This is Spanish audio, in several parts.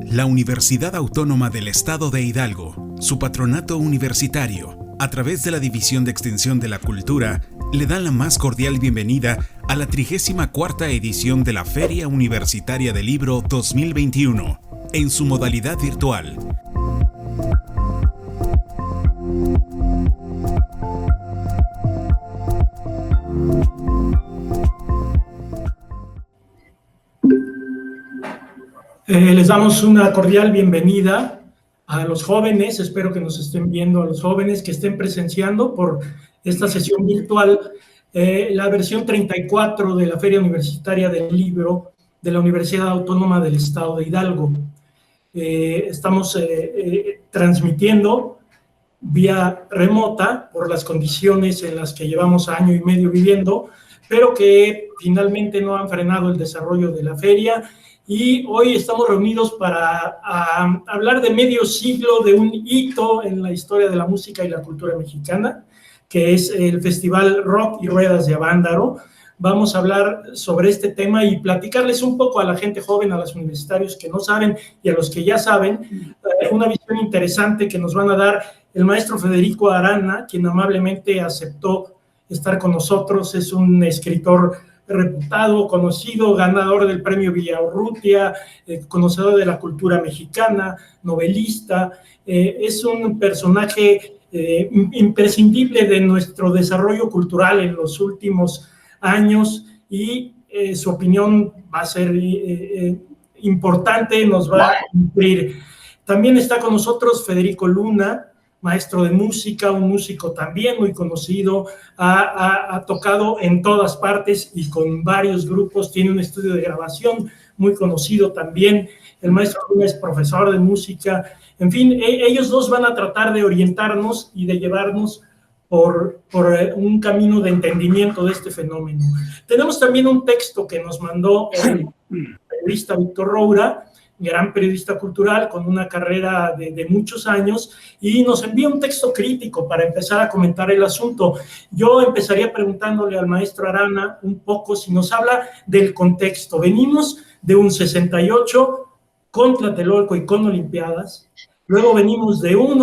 La Universidad Autónoma del Estado de Hidalgo, su patronato universitario, a través de la División de Extensión de la Cultura, le dan la más cordial bienvenida a la 34ª edición de la Feria Universitaria del Libro 2021, en su modalidad virtual. Les damos una cordial bienvenida a los jóvenes, espero que nos estén viendo, a los jóvenes que estén presenciando por esta sesión virtual, la versión 34 de la Feria Universitaria del Libro de la Universidad Autónoma del Estado de Hidalgo. Estamos transmitiendo vía remota por las condiciones en las que llevamos año y medio viviendo, pero que finalmente no han frenado el desarrollo de la feria. Y hoy estamos reunidos para hablar de medio siglo de un hito en la historia de la música y la cultura mexicana, que es el Festival Rock y Ruedas de Avándaro. Vamos a hablar sobre este tema y platicarles un poco a la gente joven, a los universitarios que no saben y a los que ya saben, una visión interesante que nos van a dar el maestro Federico Arana, quien amablemente aceptó estar con nosotros. Es un escritor reputado, conocido, ganador del premio Villaurrutia, conocedor de la cultura mexicana, novelista. Es un personaje imprescindible de nuestro desarrollo cultural en los últimos años y su opinión va a ser importante, nos va a cumplir. También está con nosotros Federico Luna, maestro de música, un músico también muy conocido, ha tocado en todas partes y con varios grupos, tiene un estudio de grabación muy conocido también. El maestro Luna es profesor de música. En fin, ellos dos van a tratar de orientarnos y de llevarnos por un camino de entendimiento de este fenómeno. Tenemos también un texto que nos mandó el periodista Víctor Roura, gran periodista cultural con una carrera de muchos años, y nos envía un texto crítico para empezar a comentar el asunto. Yo empezaría preguntándole al maestro Arana un poco si nos habla del contexto. Venimos de un 68 con Tlatelolco y con Olimpiadas, luego venimos de un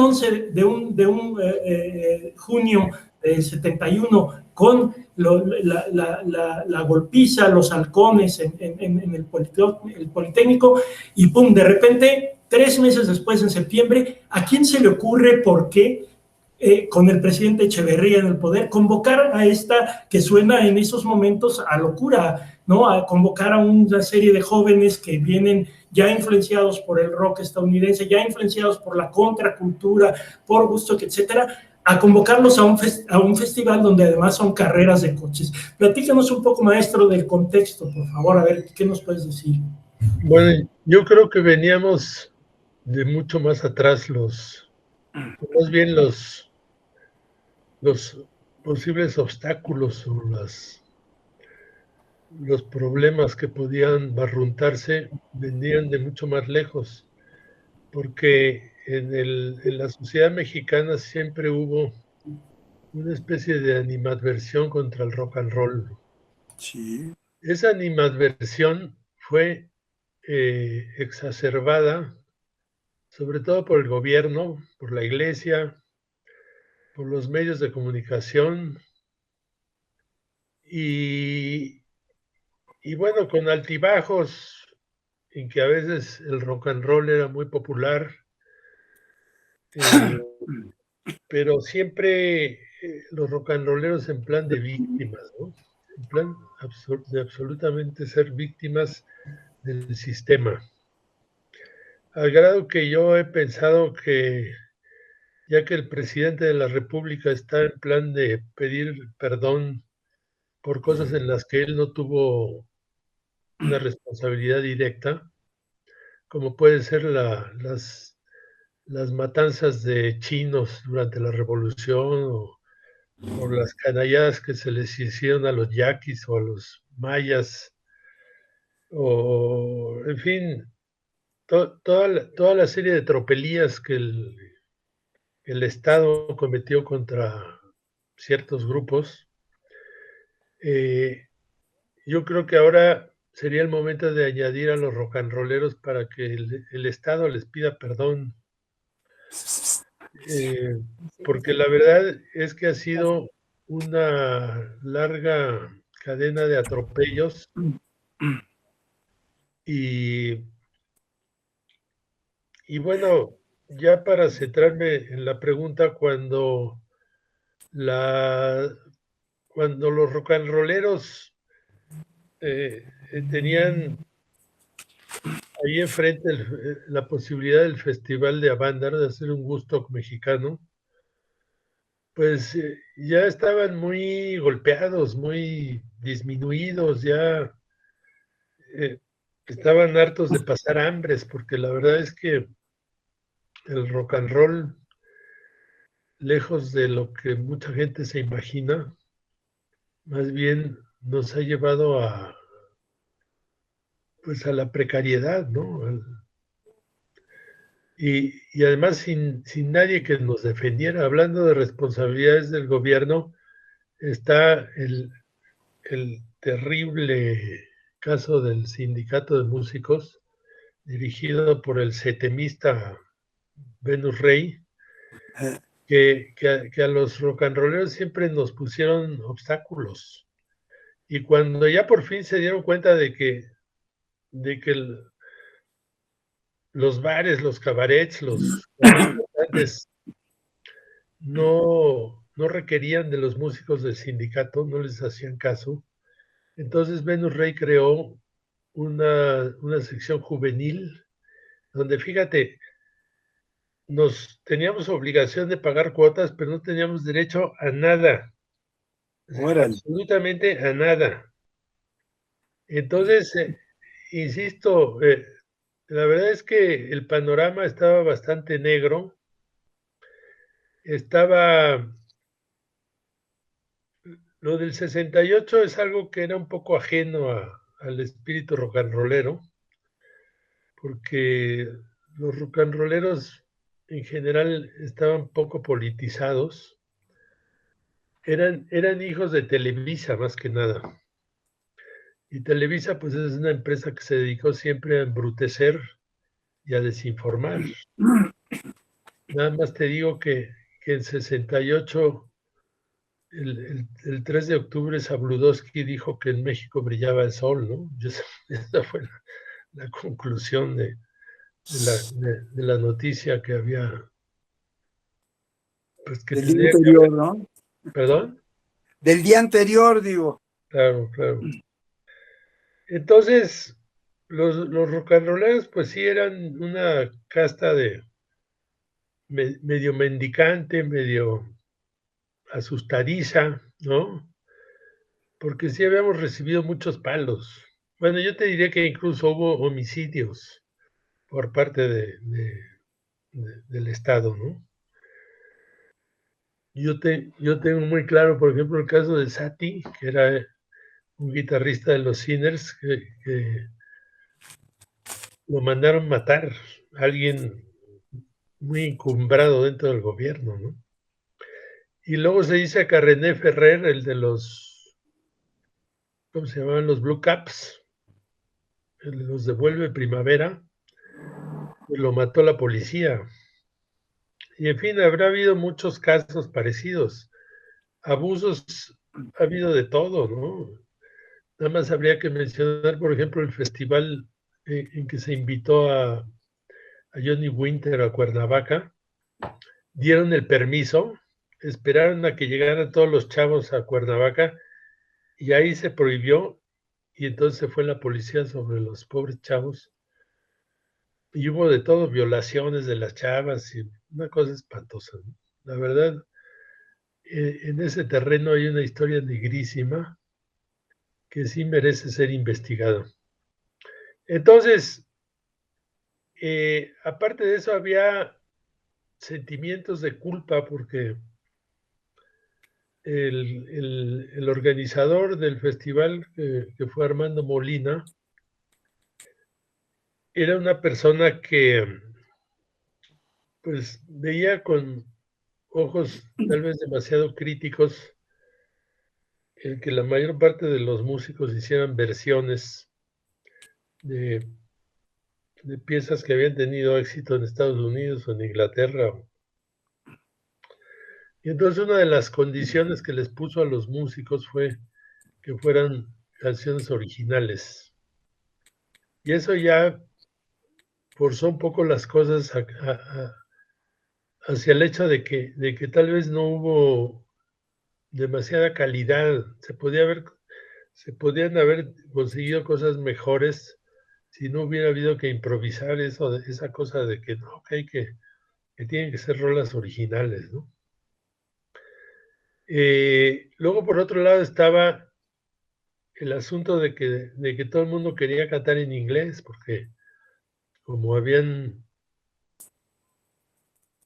junio del 71 con la golpiza, los halcones en el Politécnico, y pum, de repente, 3 meses después, en septiembre, ¿a quién se le ocurre, por qué, con el presidente Echeverría en el poder, convocar a esta que suena en esos momentos a locura, ¿no? A convocar a una serie de jóvenes que vienen ya influenciados por el rock estadounidense, ya influenciados por la contracultura, por Woodstock, etcétera, a convocarlos a un festival donde además son carreras de coches? Platícanos un poco, maestro, del contexto, por favor, a ver, ¿qué nos puedes decir? Bueno, yo creo que veníamos de mucho más atrás más bien los posibles obstáculos o los problemas que podían barruntarse venían de mucho más lejos, porque en la sociedad mexicana siempre hubo una especie de animadversión contra el rock and roll. Sí. Esa animadversión fue exacerbada sobre todo por el gobierno, por la iglesia, por los medios de comunicación y bueno, con altibajos en que a veces el rock and roll era muy popular, pero siempre los rock and rolleros en plan de víctimas, ¿no? En plan de absolutamente ser víctimas del sistema. Al grado que yo he pensado que, ya que el presidente de la República está en plan de pedir perdón por cosas en las que él no tuvo una responsabilidad directa, como puede ser las matanzas de chinos durante la revolución o las canalladas que se les hicieron a los yaquis o a los mayas, o en fin, toda la serie de tropelías que el Estado cometió contra ciertos grupos. Yo creo que ahora sería el momento de añadir a los rock and rolleros para que el Estado les pida perdón. Porque la verdad es que ha sido una larga cadena de atropellos y bueno, ya para centrarme en la pregunta, cuando los rock and rolleros tenían ahí enfrente la posibilidad del Festival de Avándaro, de hacer un Woodstock mexicano, pues ya estaban muy golpeados, muy disminuidos, ya estaban hartos de pasar hambres, porque la verdad es que el rock and roll, lejos de lo que mucha gente se imagina, más bien nos ha llevado pues a la precariedad, ¿no? Y además sin nadie que nos defendiera. Hablando de responsabilidades del gobierno, está el terrible caso del sindicato de músicos, dirigido por el setemista Venus Rey, que a los rock and rolleros siempre nos pusieron obstáculos. Y cuando ya por fin se dieron cuenta de que los bares, los cabarets, los restaurantes no requerían de los músicos del sindicato, no les hacían caso, entonces Venus Rey creó una sección juvenil donde, fíjate, nos teníamos obligación de pagar cuotas, pero no teníamos derecho a nada. Absolutamente a nada. Entonces, insisto, la verdad es que el panorama estaba bastante negro. Lo del 68 es algo que era un poco ajeno al espíritu rock and rollero, porque los rock and rolleros en general estaban poco politizados. Eran hijos de Televisa más que nada. Y Televisa pues es una empresa que se dedicó siempre a embrutecer y a desinformar. Nada más te digo que en 68, el 3 de octubre, Sabludowski dijo que en México brillaba el sol, ¿no? Esa fue la conclusión de la noticia que había. Pues que del día anterior, ¿no? ¿Perdón? Del día anterior, digo. Claro, claro. Entonces, los rock and rolleros, pues sí eran una casta de medio mendicante, medio asustadiza, ¿no? Porque sí habíamos recibido muchos palos. Bueno, yo te diría que incluso hubo homicidios por parte del Estado, ¿no? Yo tengo muy claro, por ejemplo, el caso de Satie, que era un guitarrista de los Sinners, que lo mandaron matar, alguien muy encumbrado dentro del gobierno, ¿no? Y luego se dice que René Ferrer, el de los, ¿cómo se llamaban? Los Blue Caps, el de los Devuelve Primavera, pues lo mató la policía. Y en fin, habrá habido muchos casos parecidos. Abusos ha habido de todo, ¿no? Nada más habría que mencionar, por ejemplo, el festival en que se invitó a Johnny Winter a Cuernavaca. Dieron el permiso, esperaron a que llegaran todos los chavos a Cuernavaca y ahí se prohibió, y entonces se fue la policía sobre los pobres chavos y hubo de todo, violaciones de las chavas y una cosa espantosa, ¿no? La verdad, en ese terreno hay una historia negrísima que sí merece ser investigada. Entonces, aparte de eso, había sentimientos de culpa porque el organizador del festival, que fue Armando Molina, era una persona que pues veía con ojos tal vez demasiado críticos el que la mayor parte de los músicos hicieran versiones de, de piezas que habían tenido éxito en Estados Unidos o en Inglaterra. Y entonces una de las condiciones que les puso a los músicos fue que fueran canciones originales. Y eso ya forzó un poco las cosas hacia el hecho de que tal vez no hubo demasiada calidad. Se podían haber conseguido cosas mejores si no hubiera habido que improvisar esa cosa de que no, que tienen que ser rolas originales, ¿no? Luego, por otro lado, estaba el asunto de que todo el mundo quería cantar en inglés, porque como habían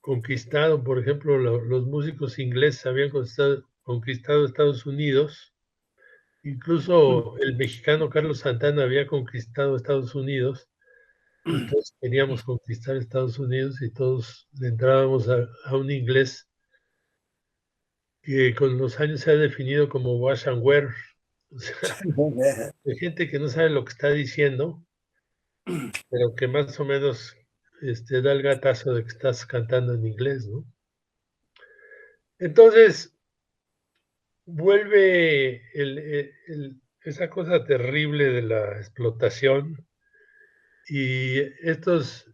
conquistado, por ejemplo, los músicos ingleses habían conquistado Estados Unidos, incluso el mexicano Carlos Santana había conquistado Estados Unidos, entonces queríamos conquistar Estados Unidos y todos le entrábamos a un inglés que con los años se ha definido como wash and wear, o sea, de gente que no sabe lo que está diciendo, pero que más o menos da el gatazo de que estás cantando en inglés, ¿no? Entonces, vuelve esa cosa terrible de la explotación y estos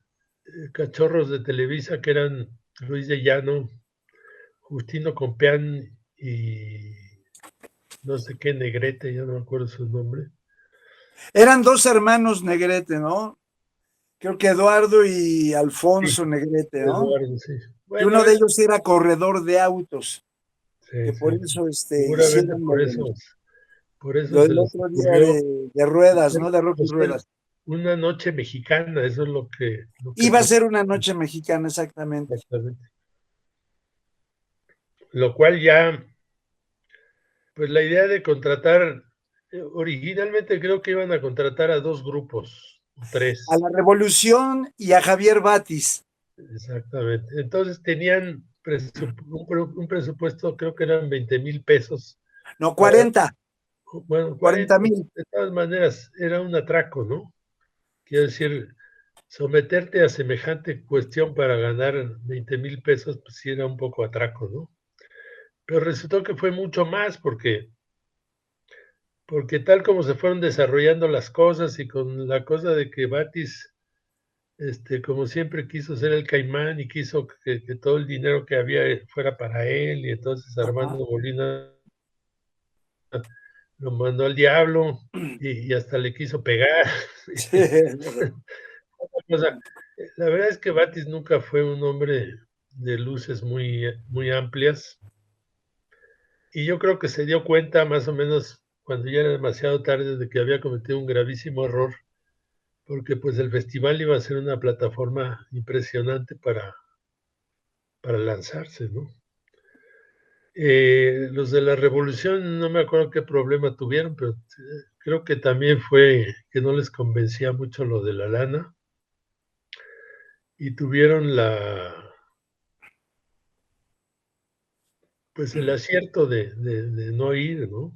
cachorros de Televisa que eran Luis de Llano, Justino Compeán y no sé qué Negrete, ya no me acuerdo su nombre. Eran dos hermanos Negrete, ¿no? Creo que Eduardo y Alfonso Negrete, ¿no? Eduardo, sí. Bueno, y uno de ellos era corredor de autos. Sí, que por eso seguramente por eso lo se del les otro día ocurrió de ruedas, ¿no? De rock y ruedas. Una noche mexicana, eso es lo que iba a ser una noche mexicana, exactamente. Lo cual ya, pues la idea de contratar, originalmente creo que iban a contratar a 2 grupos, 3. A la Revolución y a Javier Batis. Exactamente. Entonces tenían un presupuesto, creo que eran 20,000 pesos. No, 40. Bueno, 40,000. De todas maneras, era un atraco, ¿no? Quiero decir, someterte a semejante cuestión para ganar 20,000 pesos, pues sí era un poco atraco, ¿no? Pero resultó que fue mucho más porque tal como se fueron desarrollando las cosas y con la cosa de que Batis, como siempre quiso ser el caimán y quiso que todo el dinero que había fuera para él, y entonces Armando Molina lo mandó al diablo y hasta le quiso pegar. Sí. La verdad es que Batis nunca fue un hombre de luces muy, muy amplias, y yo creo que se dio cuenta más o menos cuando ya era demasiado tarde de que había cometido un gravísimo error, porque pues el festival iba a ser una plataforma impresionante para lanzarse, ¿no? Los de la Revolución no me acuerdo qué problema tuvieron, pero creo que también fue que no les convencía mucho lo de la lana y tuvieron pues el acierto de no ir, ¿no?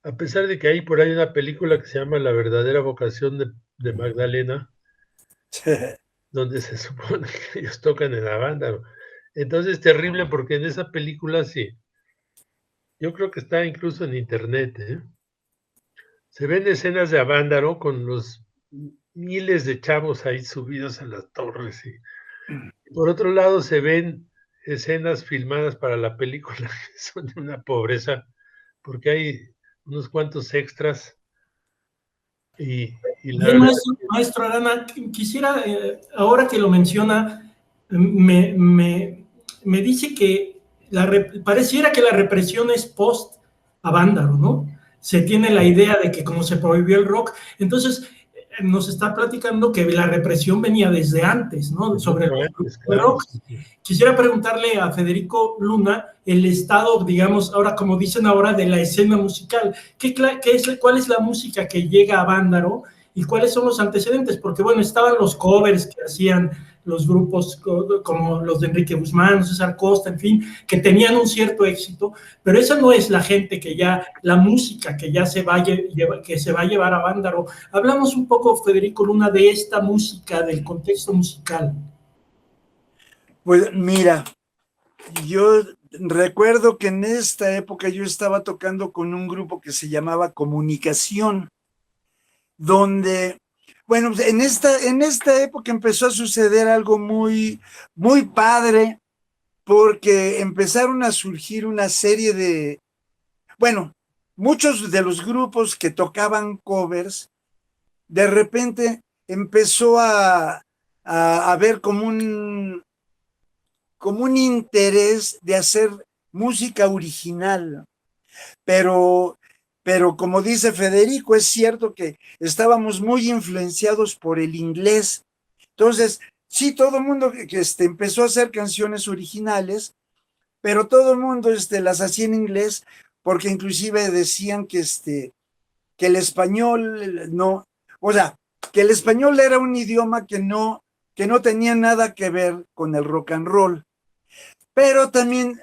A pesar de que hay por ahí una película que se llama La verdadera vocación de Magdalena, donde se supone que ellos tocan en la banda, ¿no? Entonces es terrible porque en esa película sí, yo creo que está incluso en internet, ¿eh? Se ven escenas de Avándaro con los miles de chavos ahí subidos a las torres. Y por otro lado se ven escenas filmadas para la película que son de una pobreza, porque hay unos cuantos extras. Bien, maestro Arana, quisiera, ahora que lo menciona, me dice que pareciera que la represión es post Avándaro, ¿no? Se tiene la idea de que como se prohibió el rock, entonces nos está platicando que la represión venía desde antes, ¿no? Sobre el rock. Quisiera preguntarle a Federico Luna el estado, digamos, ahora como dicen ahora, de la escena musical. ¿Cuál es la música que llega a Avándaro y cuáles son los antecedentes? Porque, bueno, estaban los covers que hacían los grupos como los de Enrique Guzmán, César Costa, en fin, que tenían un cierto éxito, pero esa no es la gente que ya, la música que ya se va a llevar a Vándaro. Hablamos un poco, Federico Luna, de esta música, del contexto musical. Pues mira, yo recuerdo que en esta época yo estaba tocando con un grupo que se llamaba Comunicación, donde, bueno, en esta época empezó a suceder algo muy, muy padre, porque empezaron a surgir una serie de, bueno, muchos de los grupos que tocaban covers, de repente empezó a ver como un interés de hacer música original, pero, pero como dice Federico, es cierto que estábamos muy influenciados por el inglés. Entonces, sí, todo el mundo que empezó a hacer canciones originales, pero todo el mundo las hacía en inglés, porque inclusive decían que el español no, o sea, que el español era un idioma que no tenía nada que ver con el rock and roll. Pero también,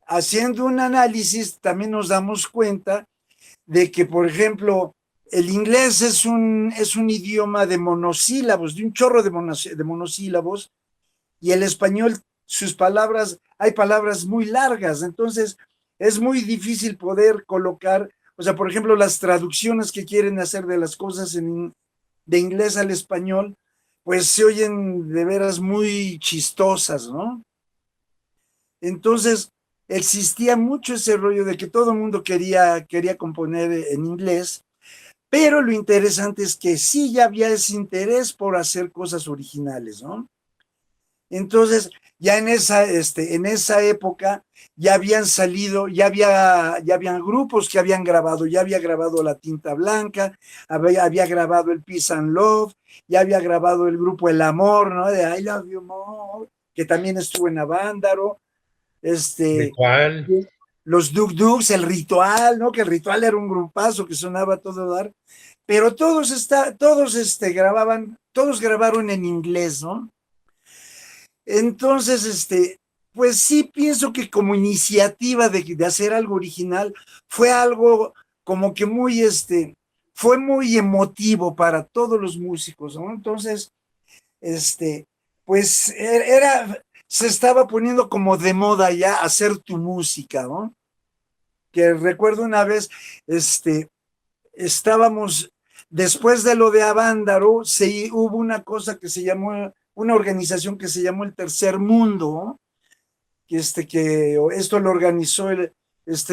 haciendo un análisis, también nos damos cuenta de que, por ejemplo, el inglés es un idioma de monosílabos, de un chorro de monosílabos, y el español, sus palabras, hay palabras muy largas, entonces es muy difícil poder colocar, o sea, por ejemplo, las traducciones que quieren hacer de las cosas de inglés al español, pues se oyen de veras muy chistosas, ¿no? Entonces, existía mucho ese rollo de que todo el mundo quería componer en inglés, pero lo interesante es que sí ya había ese interés por hacer cosas originales, ¿no? Entonces, ya en esa época ya habían salido, ya habían grupos que habían grabado, ya había grabado La Tinta Blanca, había grabado el Peace and Love, ya había grabado el grupo El Amor, ¿no? De I Love You More, que también estuvo en Avándaro. ¿Cuál? Los Duk Duks, el Ritual, ¿no? Que el Ritual era un grupazo que sonaba a todo dar, pero todos grabaron en inglés, ¿no? Entonces, pues sí pienso que como iniciativa de hacer algo original fue algo como que fue muy emotivo para todos los músicos, ¿no? Entonces, pues se estaba poniendo como de moda ya hacer tu música, ¿no? Que recuerdo una vez, estábamos, después de lo de Avándaro, hubo una cosa que se llamó, una organización que se llamó el Tercer Mundo, que esto lo organizó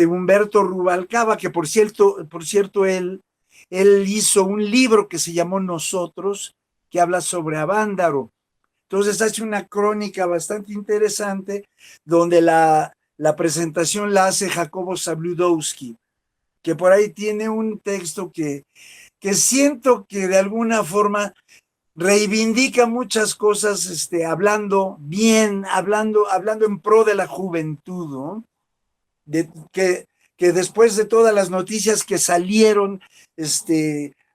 Humberto Rubalcaba, que por cierto él hizo un libro que se llamó Nosotros, que habla sobre Avándaro. Entonces hace una crónica bastante interesante donde la presentación la hace Jacobo Zabludowski, que por ahí tiene un texto que siento que de alguna forma reivindica muchas cosas, hablando bien, hablando en pro de la juventud, ¿no? Que después de todas las noticias que salieron,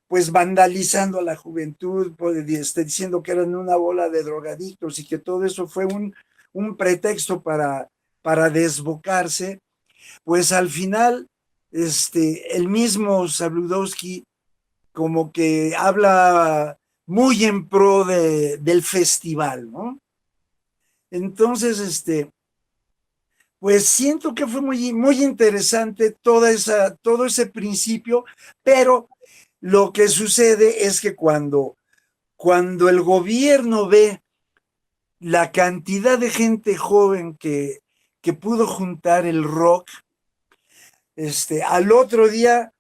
pues vandalizando a la juventud, diciendo que eran una bola de drogadictos y que todo eso fue un pretexto para desbocarse, pues al final, el mismo Zabludowski como que habla muy en pro del festival, ¿no? Entonces, pues siento que fue muy, muy interesante todo ese principio, pero lo que sucede es que cuando el gobierno ve la cantidad de gente joven que pudo juntar el rock, al otro día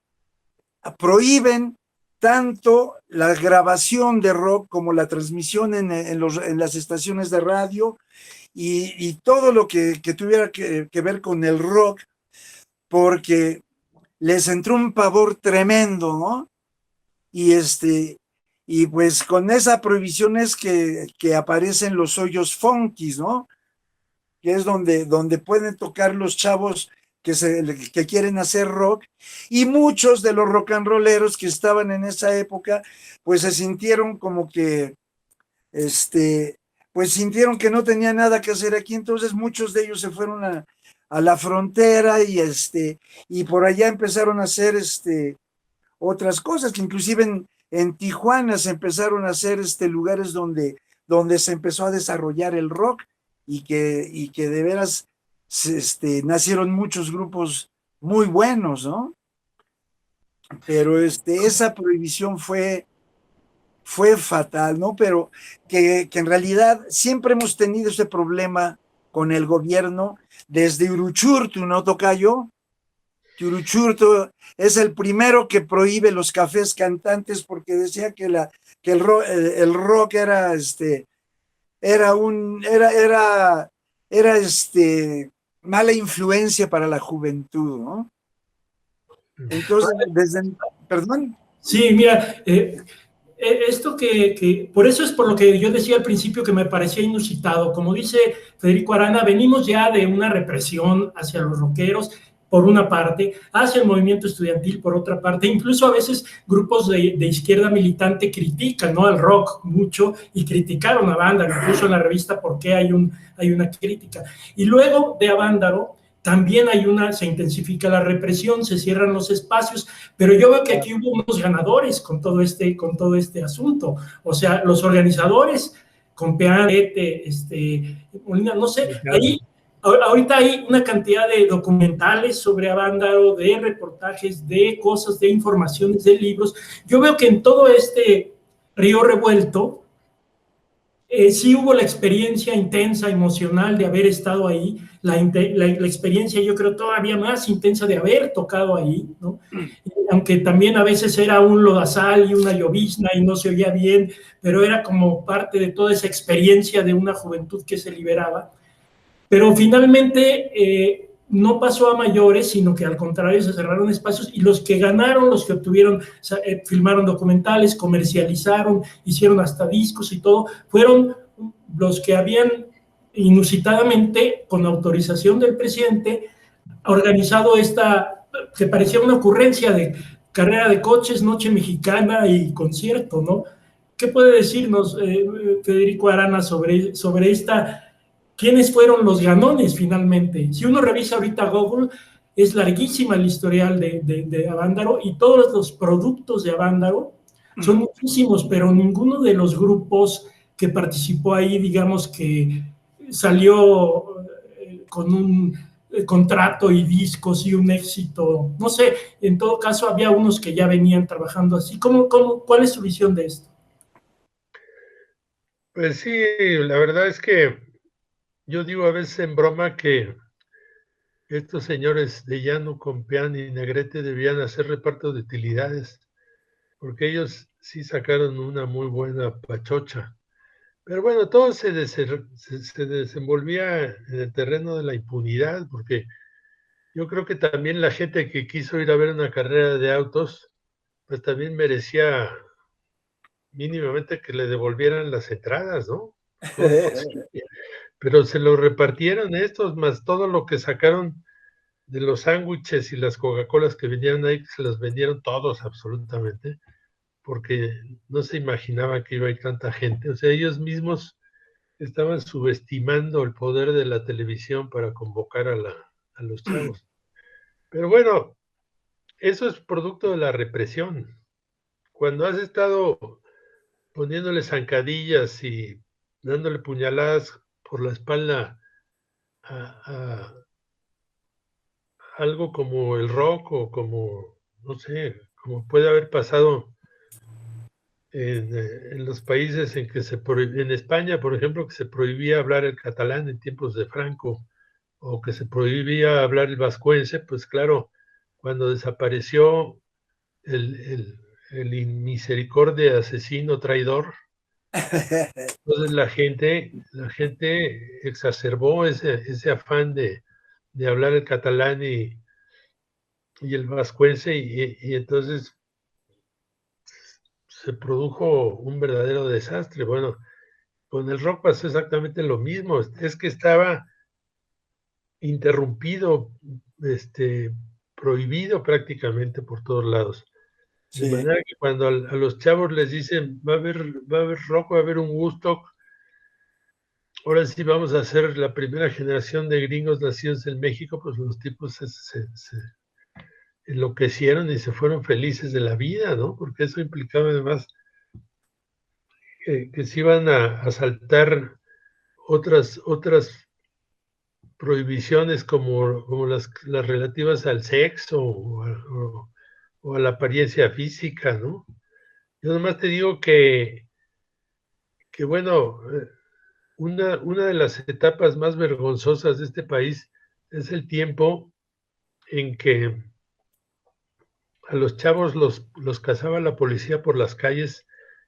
prohíben tanto la grabación de rock como la transmisión en las estaciones de radio y todo lo que tuviera que ver con el rock, porque les entró un pavor tremendo, ¿no? Y pues con esa prohibición es que aparecen los hoyos funkis, ¿no? Que es donde pueden tocar los chavos que quieren hacer rock, y muchos de los rock and rolleros que estaban en esa época, pues se sintieron como que, pues sintieron que no tenía nada que hacer aquí, entonces muchos de ellos se fueron a la frontera y por allá empezaron a hacer otras cosas, que inclusive en Tijuana se empezaron a hacer lugares donde se empezó a desarrollar el rock y que de veras nacieron muchos grupos muy buenos, ¿no? Pero esa prohibición fue fatal, ¿no? Pero que en realidad siempre hemos tenido ese problema con el gobierno desde Uruchurtu, ¿no, tocayo? Uruchurtu es el primero que prohíbe los cafés cantantes porque decía que el rock era mala influencia para la juventud, ¿no? Entonces, perdón. Sí, mira, esto por eso es por lo que yo decía al principio que me parecía inusitado. Como dice Federico Arana, venimos ya de una represión hacia los rockeros, por una parte, hacia el movimiento estudiantil, por otra parte. Incluso a veces grupos de izquierda militante critican, ¿no?, al rock mucho y criticaron a Avándaro, incluso en la revista ¿Por qué? Hay una crítica. Y luego de Avándaro también se intensifica la represión, se cierran los espacios, pero yo veo que aquí hubo unos ganadores con todo este asunto. O sea, los organizadores, con Peán, Molina, no sé, ahí ahorita hay una cantidad de documentales sobre Avándaro, de reportajes, de cosas, de informaciones, de libros. Yo veo que en todo este río revuelto, sí hubo la experiencia intensa, emocional de haber estado ahí, la experiencia yo creo todavía más intensa de haber tocado ahí, ¿no? Aunque también a veces era un lodazal y una llovizna y no se oía bien, pero era como parte de toda esa experiencia de una juventud que se liberaba. Pero finalmente no pasó a mayores, sino que al contrario se cerraron espacios y los que ganaron, los que obtuvieron, filmaron documentales, comercializaron, hicieron hasta discos y todo, fueron los que habían inusitadamente, con autorización del presidente, organizado esta, que parecía una ocurrencia de carrera de coches, noche mexicana y concierto, ¿no? ¿Qué puede decirnos Federico Arana sobre esta? ¿Quiénes fueron los ganones finalmente? Si uno revisa ahorita Google, es larguísima el historial de Avándaro y todos los productos de Avándaro son muchísimos, pero ninguno de los grupos que participó ahí, digamos que salió con un contrato y discos y un éxito. No sé, en todo caso había unos que ya venían trabajando así. ¿Cuál es su visión de esto? Pues sí, la verdad es que yo digo a veces en broma que estos señores de Llano, Compeán y Negrete debían hacer reparto de utilidades, porque ellos sí sacaron una muy buena pachocha. Pero bueno, todo se desenvolvía en el terreno de la impunidad, porque yo creo que también la gente que quiso ir a ver una carrera de autos, pues también merecía mínimamente que le devolvieran las entradas, ¿no? Pero se lo repartieron estos, más todo lo que sacaron de los sándwiches y las Coca-Colas que vendieron ahí, se los vendieron todos absolutamente, porque no se imaginaba que iba a ir tanta gente. O sea, ellos mismos estaban subestimando el poder de la televisión para convocar a los chavos. Pero bueno, eso es producto de la represión. Cuando has estado poniéndole zancadillas y dándole puñaladas por la espalda a algo como el rock o como, no sé, como puede haber pasado en los países en que en España, por ejemplo, que se prohibía hablar el catalán en tiempos de Franco, o que se prohibía hablar el vascuence, pues claro, cuando desapareció el inmisericordia asesino traidor, entonces la gente exacerbó ese afán de hablar el catalán y el vascuence, y entonces se produjo un verdadero desastre. Bueno, con el rock pasó exactamente lo mismo, es que estaba interrumpido, prohibido prácticamente por todos lados. De manera que cuando a los chavos les dicen va a haber rock, va a haber un Woodstock, ahora sí vamos a ser la primera generación de gringos nacidos en México, pues los tipos se enloquecieron y se fueron felices de la vida, ¿no? Porque eso implicaba además que se iban a saltar otras prohibiciones como las relativas al sexo o a la apariencia física, ¿no? Yo nomás te digo que bueno, una de las etapas más vergonzosas de este país es el tiempo en que a los chavos los cazaba la policía por las calles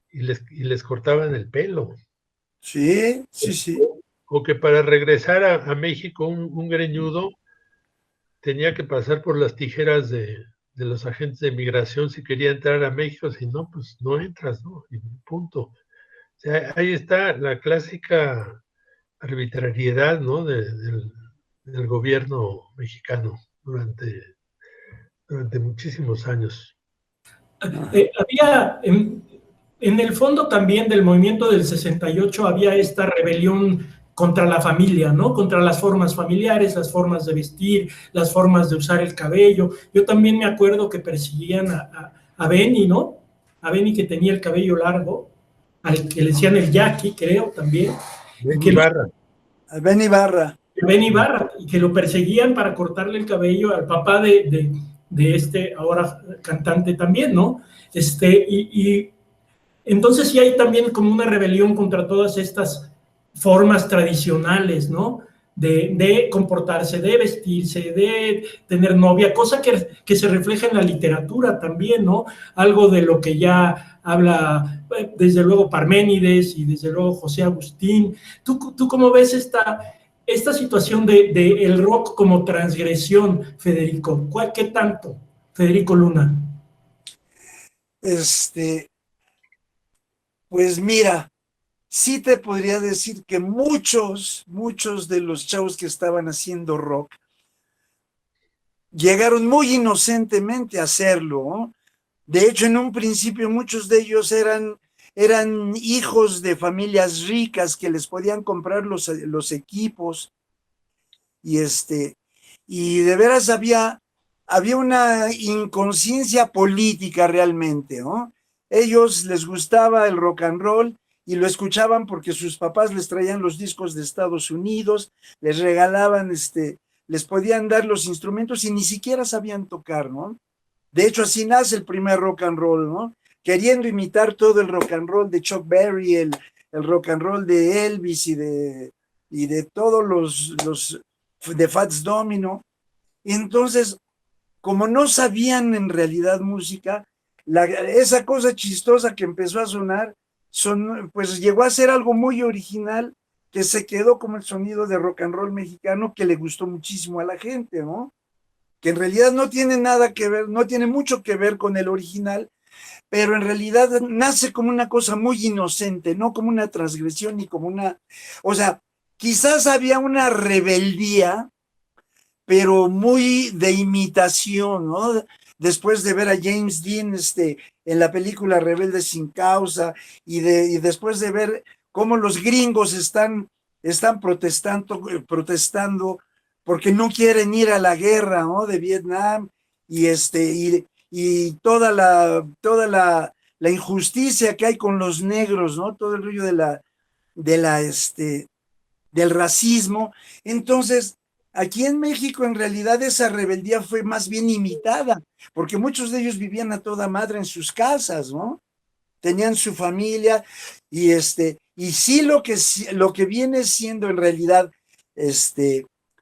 y les cortaban el pelo. Sí, sí, sí. O que para regresar a México un greñudo tenía que pasar por las tijeras de los agentes de migración si quería entrar a México, si no, pues no entras, ¿no? Y punto. O sea, ahí está la clásica arbitrariedad, ¿no? Del gobierno mexicano durante muchísimos años. Había, en el fondo también del movimiento del 68 había esta rebelión contra la familia, ¿no? Contra las formas familiares, las formas de vestir, las formas de usar el cabello. Yo también me acuerdo que perseguían a Benny, ¿no? A Benny, que tenía el cabello largo, al que le decían el Jackie, creo, también. Benny Barra. Ben Ibarra. Benny Barra, y que lo perseguían para cortarle el cabello al papá de este ahora cantante también, ¿no? Y entonces sí hay también como una rebelión contra todas estas formas tradicionales, ¿no? De comportarse, de vestirse, de tener novia, cosa que se refleja en la literatura también, ¿no? Algo de lo que ya habla, desde luego, Parménides y desde luego José Agustín. ¿Tú cómo ves esta situación de el rock como transgresión, Federico? ¿Qué tanto, Federico Luna? Pues mira, sí te podría decir que muchos de los chavos que estaban haciendo rock llegaron muy inocentemente a hacerlo, ¿no? De hecho, en un principio muchos de ellos eran hijos de familias ricas que les podían comprar los equipos y y de veras había una inconsciencia política realmente, ¿no? Ellos les gustaba el rock and roll y lo escuchaban porque sus papás les traían los discos de Estados Unidos, les regalaban, les podían dar los instrumentos y ni siquiera sabían tocar, ¿no? De hecho, así nace el primer rock and roll, ¿no? Queriendo imitar todo el rock and roll de Chuck Berry, el rock and roll de Elvis y de todos los de Fats Domino. Y entonces, como no sabían en realidad música, esa cosa chistosa que empezó a sonar, pues llegó a ser algo muy original que se quedó como el sonido de rock and roll mexicano que le gustó muchísimo a la gente, ¿no? Que en realidad no tiene nada que ver, no tiene mucho que ver con el original, pero en realidad nace como una cosa muy inocente, no como una transgresión ni como o sea, quizás había una rebeldía, pero muy de imitación, ¿no? Después de ver a James Dean en la película Rebelde sin Causa y después de ver cómo los gringos están protestando porque no quieren ir a la guerra, ¿no? De Vietnam y toda la injusticia que hay con los negros, ¿no? Todo el rollo del racismo. Entonces, aquí en México en realidad esa rebeldía fue más bien imitada, porque muchos de ellos vivían a toda madre en sus casas, ¿no? Tenían su familia y sí lo que viene siendo en realidad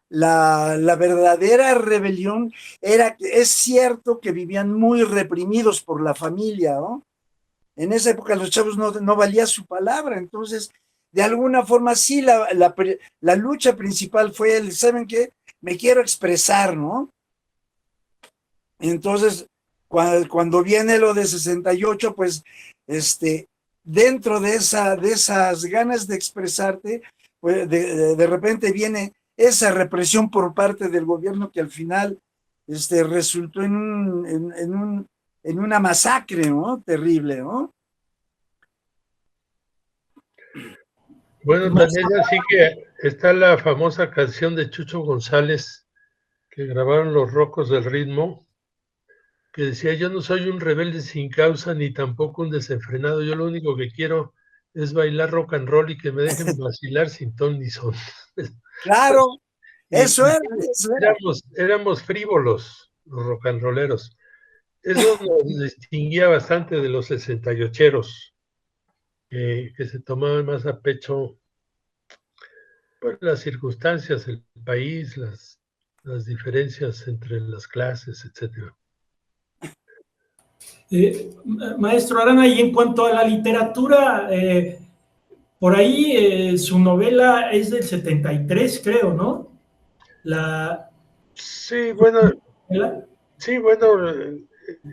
la verdadera rebelión es cierto que vivían muy reprimidos por la familia, ¿no? En esa época los chavos no valía su palabra, entonces de alguna forma sí la lucha principal fue ¿saben qué? Me quiero expresar, ¿no? Entonces, cuando viene lo de 68, pues, dentro de esas ganas de expresarte, pues, de repente viene esa represión por parte del gobierno que al final, resultó en una masacre, ¿no? Terrible, ¿no? Bueno, también así que está la famosa canción de Chucho González que grabaron los Rocos del Ritmo, que decía: yo no soy un rebelde sin causa ni tampoco un desenfrenado, yo lo único que quiero es bailar rock and roll y que me dejen vacilar sin ton ni son. Claro, Y eso era, eso era. éramos frívolos los rock and rolleros. Eso nos distinguía bastante de los 68eros, que se tomaban más a pecho pues, las circunstancias, el país, las diferencias entre las clases, etcétera. Maestro Arana, y en cuanto a la literatura, por ahí su novela es del 73, creo, ¿no? Sí, bueno, ¿Novela? sí, bueno,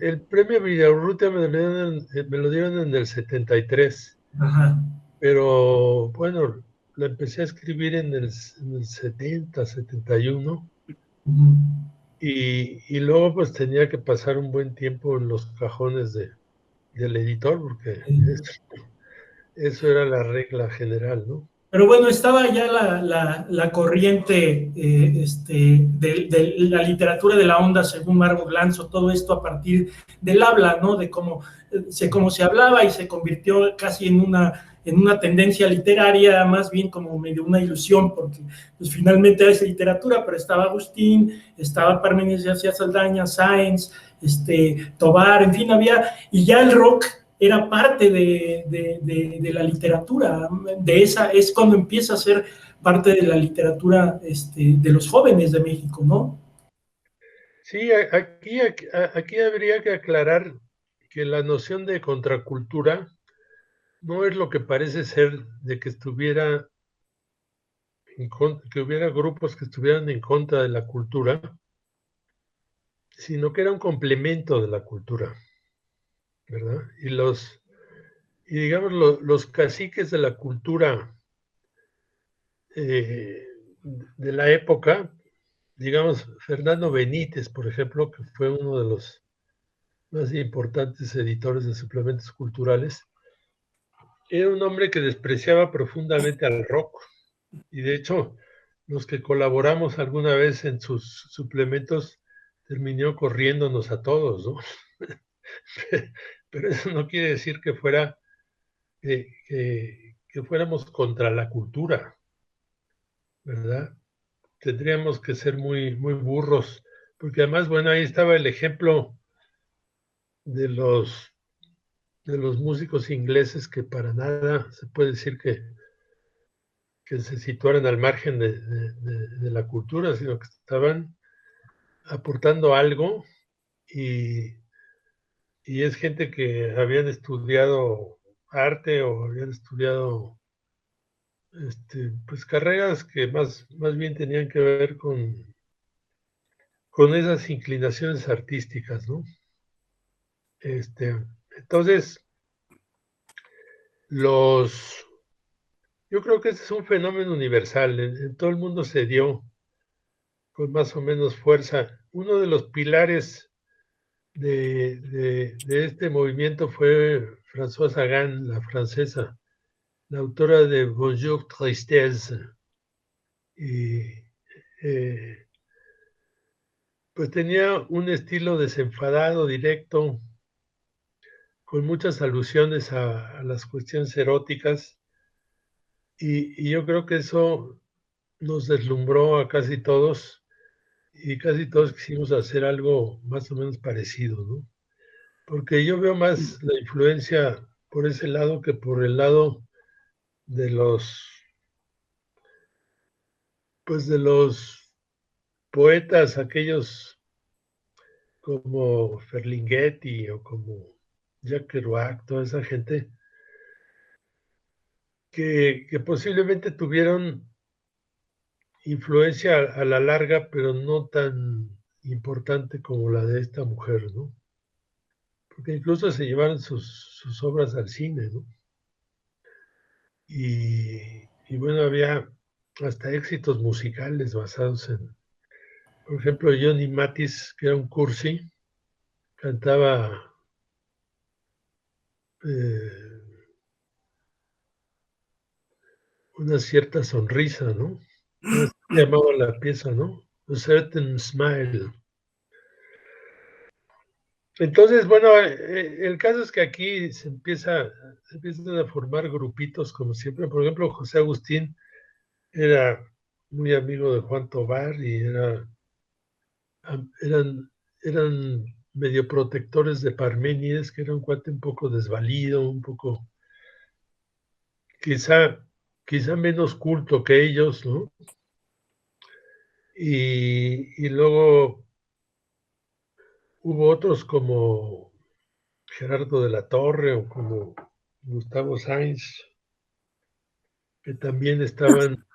el premio Villaurrutia me lo dieron en el 73, Ajá. pero bueno, la empecé a escribir en el 70, 71, Ujú. y luego pues tenía que pasar un buen tiempo en los cajones del editor, porque eso era la regla general, ¿no? Pero bueno, estaba ya la corriente de la literatura de la onda, según Margot Glanzo, todo esto a partir del habla, ¿no? De cómo se hablaba y se convirtió casi en una tendencia literaria, más bien como medio una ilusión, porque pues finalmente era esa literatura, pero estaba Agustín, estaba Parménides de García Saldaña, Sáenz, Tobar, en fin, y ya el rock era parte de la literatura, es cuando empieza a ser parte de la literatura de los jóvenes de México, ¿no? Sí, aquí habría que aclarar que la noción de contracultura no es lo que parece ser de que que hubiera grupos que estuvieran en contra de la cultura, sino que era un complemento de la cultura, ¿verdad? Y digamos, los caciques de la cultura eh, de la época, digamos, Fernando Benítez, por ejemplo, que fue uno de los más importantes editores de suplementos culturales, era un hombre que despreciaba profundamente al rock. Y de hecho, los que colaboramos alguna vez en sus suplementos terminó corriéndonos a todos, ¿no? Pero eso no quiere decir que que fuéramos contra la cultura, ¿verdad? Tendríamos que ser muy, muy burros, porque además, bueno, ahí estaba el ejemplo de de los músicos ingleses que para nada se puede decir que se situaran al margen de la cultura, sino que estaban aportando algo y, y es gente que habían estudiado arte o habían estudiado pues carreras que más bien tenían que ver con esas inclinaciones artísticas, ¿no? Entonces, los, yo creo que ese es un fenómeno universal, en todo el mundo se dio con más o menos fuerza. Uno de los pilares de este movimiento fue Françoise Sagan, la francesa, la autora de Bonjour Tristesse. Y pues tenía un estilo desenfadado, directo, con muchas alusiones a las cuestiones eróticas. Y yo creo que eso nos deslumbró a casi todos y casi todos quisimos hacer algo más o menos parecido, ¿no? Porque yo veo más la influencia por ese lado que por el lado de pues de los poetas, aquellos como Ferlinghetti o como Jacques Kerouac, toda esa gente que posiblemente tuvieron influencia a la larga, pero no tan importante como la de esta mujer, ¿no? Porque incluso se llevaron sus obras al cine, ¿no? Y bueno, había hasta éxitos musicales basados por ejemplo, Johnny Mathis, que era un cursi, cantaba eh, una cierta sonrisa, ¿no? Así se llamaba la pieza, ¿no? A certain smile. Entonces, bueno, el caso es que aquí se empiezan a formar grupitos, como siempre. Por ejemplo, José Agustín era muy amigo de Juan Tobar y eran medio protectores de Parménides, que era un cuate un poco desvalido, un poco, quizá menos culto que ellos, ¿no? Y luego hubo otros como Gerardo de la Torre o como Gustavo Sainz, que también estaban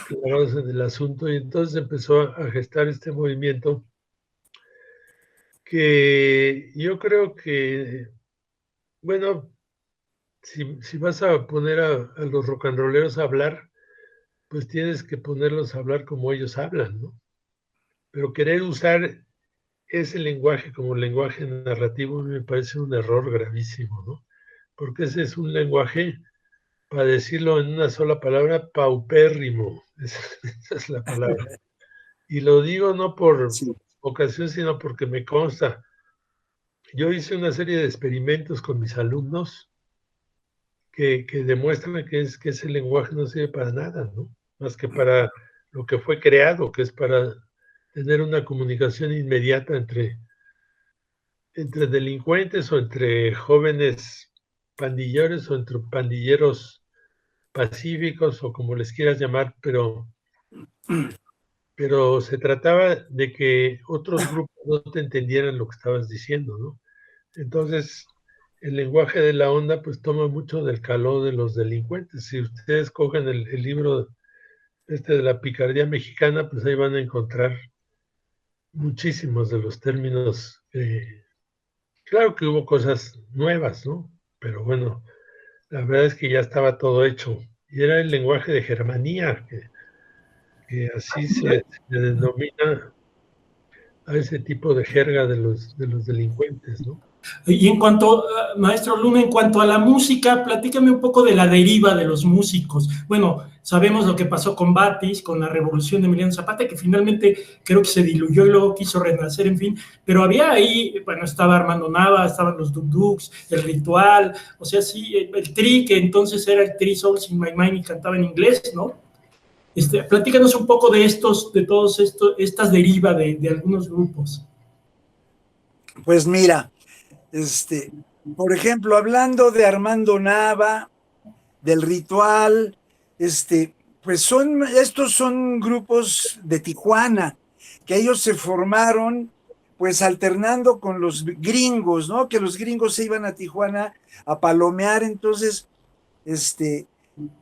clavados en el asunto, y entonces empezó a gestar este movimiento que yo creo que, bueno, si vas a poner a los rock and rolleros a hablar, pues tienes que ponerlos a hablar como ellos hablan, ¿no? Pero querer usar ese lenguaje como lenguaje narrativo me parece un error gravísimo, ¿no? Porque ese es un lenguaje, para decirlo en una sola palabra, paupérrimo. Esa es la palabra. Y lo digo no por Sí. ocasión, sino porque me consta. Yo hice una serie de experimentos con mis alumnos que demuestran que ese lenguaje no sirve para nada, ¿no? Más que para lo que fue creado, que es para tener una comunicación inmediata entre delincuentes o entre jóvenes pandilleros o entre pandilleros pacíficos o como les quieras llamar, pero se trataba de que otros grupos no te entendieran lo que estabas diciendo, ¿no? Entonces, el lenguaje de la onda pues toma mucho del calor de los delincuentes. Si ustedes cogen el libro de la picardía mexicana, pues ahí van a encontrar muchísimos de los términos. Claro que hubo cosas nuevas, ¿no? Pero bueno, la verdad es que ya estaba todo hecho. Y era el lenguaje de germanía, que así se denomina a ese tipo de jerga de los delincuentes, ¿no? Y en cuanto, maestro Luna, en cuanto a la música, platícame un poco de la deriva de los músicos. Bueno, sabemos lo que pasó con Batis, con la revolución de Emiliano Zapata, que finalmente creo que se diluyó y luego quiso renacer, en fin, pero había ahí, bueno, estaba Armando Nava, estaban los Duk Duks, El Ritual, o sea, sí, el Tri, que entonces era el Three Souls in My Mind y cantaba en inglés, ¿no? Platícanos un poco de todos estos, estas derivas de algunos grupos. Pues mira, por ejemplo, hablando de Armando Nava, del Ritual, pues estos son grupos de Tijuana, que ellos se formaron pues alternando con los gringos, ¿no? Que los gringos se iban a Tijuana a palomear, entonces,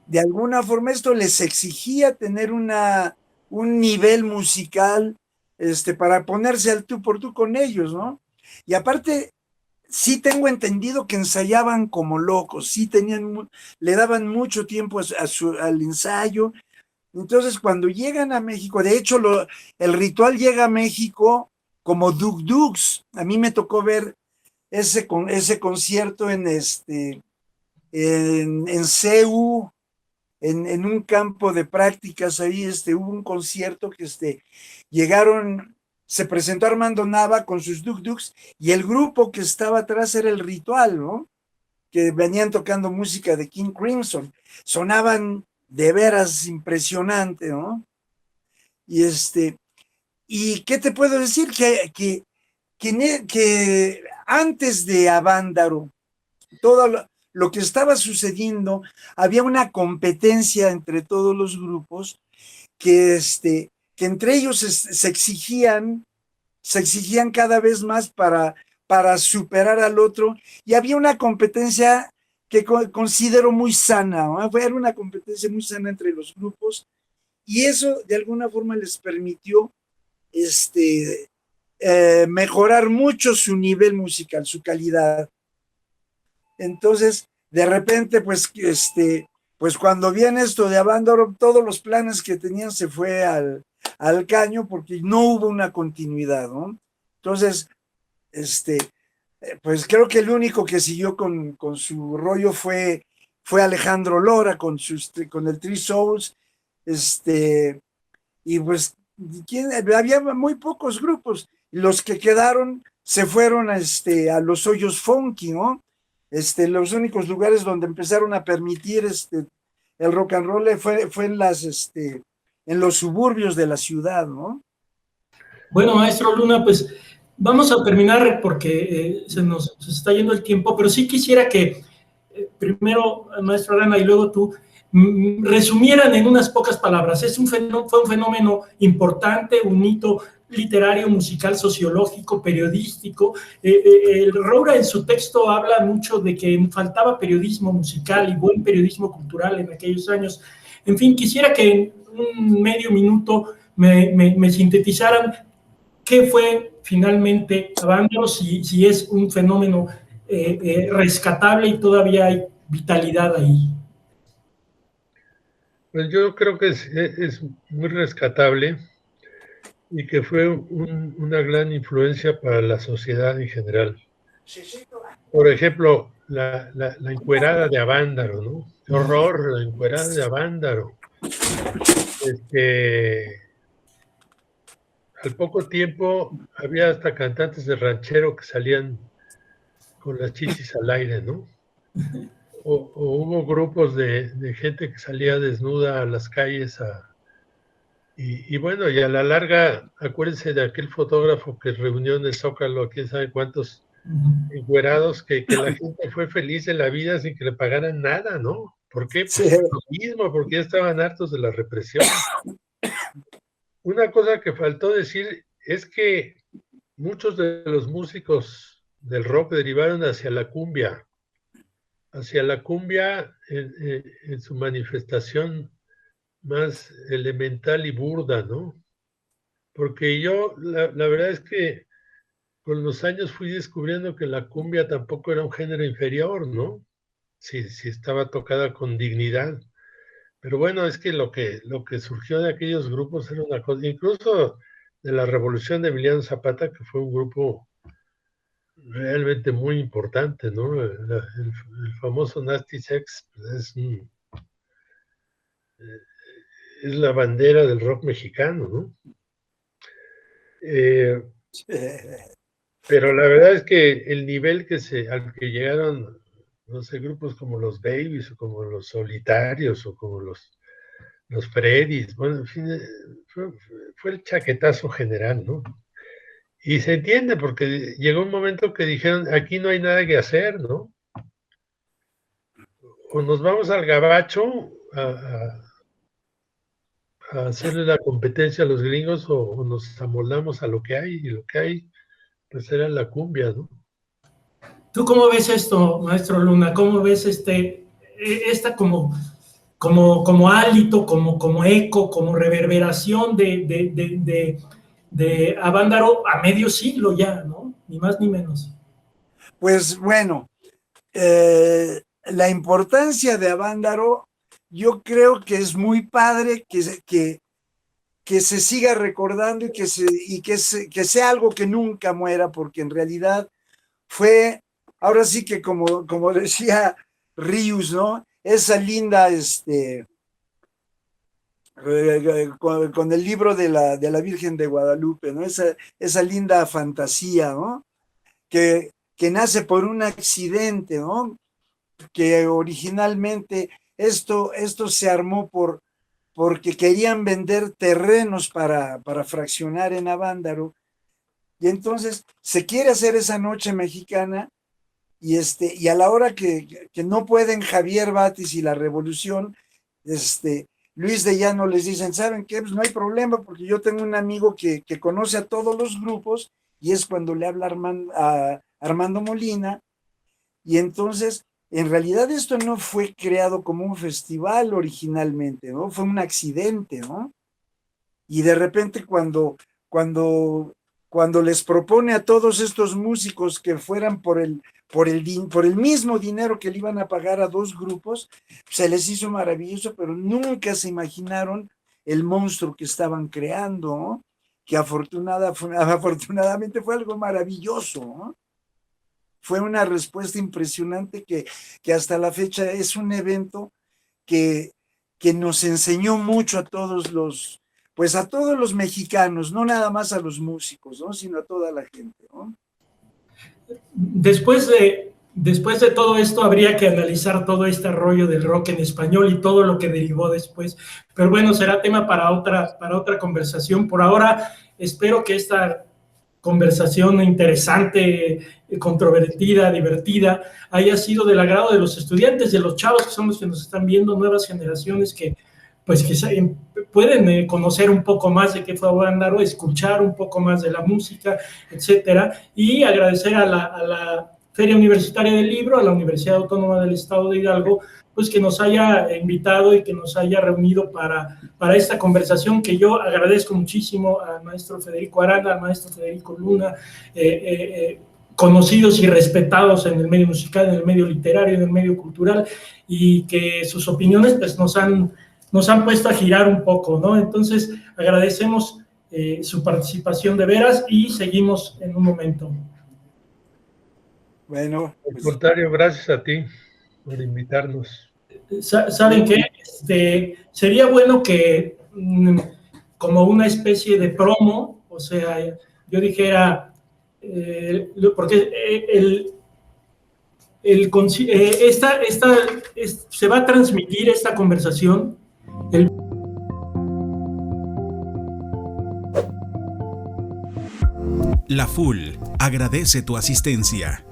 de alguna forma esto les exigía tener un nivel musical, para ponerse al tú por tú con ellos, ¿no? Y aparte, sí tengo entendido que ensayaban como locos, sí le daban mucho tiempo al ensayo. Entonces, cuando llegan a México, de hecho, el Ritual llega a México como Duk Duks. A mí me tocó ver ese concierto en CEU, en un campo de prácticas ahí, hubo un concierto que llegaron, se presentó Armando Nava con sus Duk Duks y el grupo que estaba atrás era el Ritual, ¿no? Que venían tocando música de King Crimson, sonaban de veras impresionante, ¿no? Y ¿qué te puedo decir? Que antes de Avándaro, todo lo que estaba sucediendo, había una competencia entre todos los grupos que entre ellos se exigían cada vez más para superar al otro, y había una competencia que considero muy sana, ¿no? Era una competencia muy sana entre los grupos, y eso de alguna forma les permitió mejorar mucho su nivel musical, su calidad. Entonces, de repente, pues cuando viene esto de Avándaro, todos los planes que tenían se fue al caño porque no hubo una continuidad, ¿no? Entonces, pues creo que el único que siguió con su rollo fue fue Alejandro Lora con el Three Souls, y pues había muy pocos grupos. Los que quedaron se fueron a los hoyos funky, ¿no? Los únicos lugares donde empezaron a permitir el rock and roll fue en los suburbios de la ciudad, ¿no? Bueno, maestro Luna, pues vamos a terminar porque se nos está yendo el tiempo, pero sí quisiera que primero, maestro Arana, y luego tú, resumieran en unas pocas palabras. Fue un fenómeno importante, un hito literario, musical, sociológico, periodístico. El Roura en su texto habla mucho de que faltaba periodismo musical y buen periodismo cultural en aquellos años. En fin, quisiera que en un medio minuto me sintetizaran qué fue finalmente Avándaro, si es un fenómeno rescatable y todavía hay vitalidad ahí. Pues yo creo que es muy rescatable y que fue una gran influencia para la sociedad en general. Por ejemplo, la encuerada de Avándaro, ¿no? ¡Qué horror! La encuerada de Avándaro. Al poco tiempo había hasta cantantes de ranchero que salían con las chichis al aire, ¿no? O hubo grupos de gente que salía desnuda a las calles y bueno, y a la larga, acuérdense de aquel fotógrafo que reunió en el Zócalo, quién sabe cuántos encuerados, que la gente fue feliz en la vida sin que le pagaran nada, ¿no? ¿Por qué? Pues sí, lo mismo, porque ya estaban hartos de la represión. Una cosa que faltó decir es que muchos de los músicos del rock derivaron hacia la cumbia en su manifestación más elemental y burda, ¿no? Porque yo, la verdad es que con los años fui descubriendo que la cumbia tampoco era un género inferior, ¿no? Sí estaba tocada con dignidad. Pero bueno, es que lo que surgió de aquellos grupos era una cosa, incluso de la Revolución de Emiliano Zapata, que fue un grupo realmente muy importante, ¿no? El famoso Nasty Sex es la bandera del rock mexicano, ¿no? Pero la verdad es que el nivel al que llegaron, no sé, grupos como los Babies, o como los Solitarios, o como los Freddys, bueno, en fin, fue el chaquetazo general, ¿no? Y se entiende, porque llegó un momento que dijeron, aquí no hay nada que hacer, ¿no? O nos vamos al gabacho a hacerle la competencia a los gringos, o nos amoldamos a lo que hay, y lo que hay, pues era la cumbia, ¿no? ¿Tú cómo ves esto, maestro Luna? ¿Cómo ves esta como hálito, como eco, como reverberación de Avándaro a medio siglo ya, ¿no? Ni más ni menos. Pues bueno, la importancia de Avándaro, yo creo que es muy padre que se siga recordando y que sea algo que nunca muera, porque en realidad fue, ahora sí que como decía Rius, ¿no? Esa linda, con el libro de la Virgen de Guadalupe, ¿no? Esa linda fantasía, ¿no? Que nace por un accidente, ¿no? Que originalmente esto se armó porque querían vender terrenos para fraccionar en Avándaro, y entonces se quiere hacer esa noche mexicana, y a la hora que no pueden Javier Batis y la Revolución, Luis de Llano les dicen, ¿saben qué? Pues no hay problema, porque yo tengo un amigo que conoce a todos los grupos, y es cuando le habla a Armando Molina, y entonces, en realidad esto no fue creado como un festival originalmente, ¿no? Fue un accidente, ¿no? Y de repente cuando les propone a todos estos músicos que fueran por el mismo dinero que le iban a pagar a dos grupos, se les hizo maravilloso, pero nunca se imaginaron el monstruo que estaban creando, ¿no? Que afortunadamente fue algo maravilloso, ¿no? fue una respuesta impresionante que hasta la fecha es un evento que nos enseñó mucho a todos los mexicanos, no nada más a los músicos, ¿no? Sino a toda la gente, ¿no? Después de todo esto habría que analizar todo este rollo del rock en español y todo lo que derivó después, pero bueno, será tema para otra conversación. Por ahora espero que esta conversación interesante, controvertida, divertida, haya sido del agrado de los estudiantes, de los chavos que son los que nos están viendo, nuevas generaciones que pueden conocer un poco más de qué fue Avándaro, escuchar un poco más de la música, etcétera, y agradecer a la Feria Universitaria del Libro, a la Universidad Autónoma del Estado de Hidalgo, pues que nos haya invitado y que nos haya reunido para esta conversación, que yo agradezco muchísimo al maestro Federico Arana, al maestro Federico Luna, conocidos y respetados en el medio musical, en el medio literario, en el medio cultural, y que sus opiniones pues nos han puesto a girar un poco, ¿no? Entonces agradecemos su participación de veras y seguimos en un momento. Bueno, al contrario, gracias a ti por invitarnos. ¿Saben qué? Sería bueno que como una especie de promo, o sea, yo dijera, porque se va a transmitir esta conversación. La FUL agradece tu asistencia.